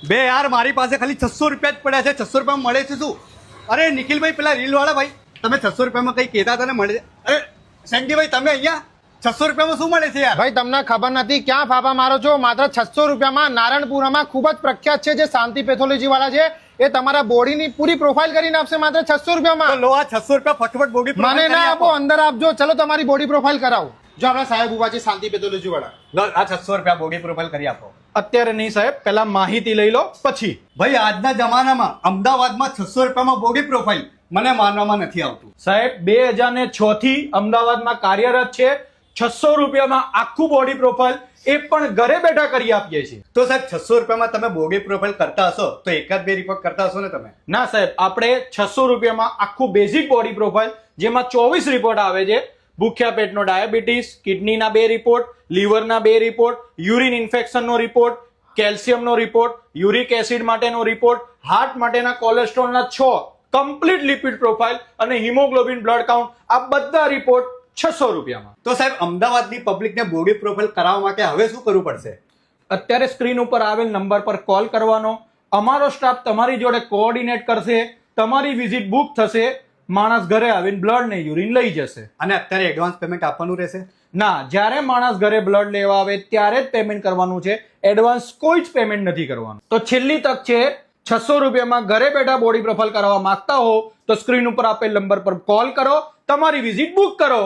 બે યાર મારી પાસે ખાલી 600 રૂપિયા જ પડ્યા છે. 600 રૂપિયા મળે છે શું? અરે નિખિલભાઈ પેલા રીલ વાળા ભાઈ, તમે 600 રૂપિયામાં કઈ કહેતા હતા ને મળે છે. અરે સેન્ડીભાઈ તમે અહીંયા 600 રૂપિયામાં શું મળે છે યાર? ભાઈ તમને ખબર નથી ક્યાં ફાફા મારો છો. માત્ર 600 રૂપિયામાં નારણપુરામાં ખૂબ જ પ્રખ્યાત છે જે શાંતિ પેથોલોજી વાળા છે, એ તમારા બોડીની પૂરી પ્રોફાઇલ કરીને આપશે માત્ર 600 રૂપિયામાં. તો લો આ 600 રૂપિયા ફટફટ બોગી મને ના આપો, અંદર આપજો. ચલો તમારી બોડી પ્રોફાઇલ કરાવો. જો આપણા સાહેબ ઉભા છે શાંતિ પેથોલોજી વાળા. લો આ 600 રૂપિયા બોગી પ્રોફાઇલ કરી આપો. અત્યારે નહીં સાહેબ, પહેલા માહિતી લઈ લો પછી. ભાઈ આજના જમાનામાં અમદાવાદમાં 600 રૂપિયામાં બોગી પ્રોફાઇલ મને માનવામાં નથી આવતું. સાહેબ 2006 થી અમદાવાદમાં કાર્યરત છે. 600 રૂપિયામાં આખું બોડી પ્રોફાઇલ એ પણ ઘરે બેઠા કરી આપીએ છીએ. તો સાહેબ 600 રૂપિયામાં તમે બોગી પ્રોફાઇલ કરતા હશો તો એકાદ બે રિપોર્ટ કરતા હશો ને તમે? ના સાહેબ, આપણે 600 રૂપિયામાં આખું બેઝિક બોડી પ્રોફાઇલ જેમાં 24 રિપોર્ટ આવે છે. ભૂખ્યા પેટનો ડાયાબિટીસ, કિડનીના 2 રિપોર્ટ, લીવરના 2 રિપોર્ટ, યુરિન ઇન્ફેક્શનનો રિપોર્ટ, કેલ્શિયમનો રિપોર્ટ, યુરિક એસિડ માટેનો રિપોર્ટ, હાર્ટ માટેના કોલેસ્ટ્રોલના 6, કમ્પ્લીટ લિપિડ પ્રોફાઇલ અને હિમોગ્લોબિન બ્લડ કાઉન્ટ, આ બધા રિપોર્ટ 600 રૂપિયામાં. તો સાહેબ અમદાવાદની પબ્લિકને બોગી પ્રોફાઇલ કરાવવા માટે હવે શું કરવું પડશે? અત્યારે સ્ક્રીન ઉપર આવેલ નંબર પર કોલ કરવાનો. અમારો સ્ટાફ તમારી જોડે કોઓર્ડિનેટ કરશે. તમારી વિઝિટ બુક થશે. માણસ ઘરે આવીને બ્લડ ને યુરિન લઈ જશે. અને અત્યારે એડવાન્સ પેમેન્ટ આપવાનું રહેશે? ના, જ્યારે માણસ ઘરે બ્લડ લેવા આવે ત્યારે જ પેમેન્ટ કરવાનું છે. એડવાન્સ કોઈ જ પેમેન્ટ નથી કરવાનું. તો છેલ્લી તક છે, 600 રૂપિયામાં ઘરે બેઠા બોડી પ્રોફાઇલ કરાવવા માંગતા હો તો સ્ક્રીન ઉપર આપેલ નંબર પર કોલ કરો, તમારી વિઝિટ બુક કરો.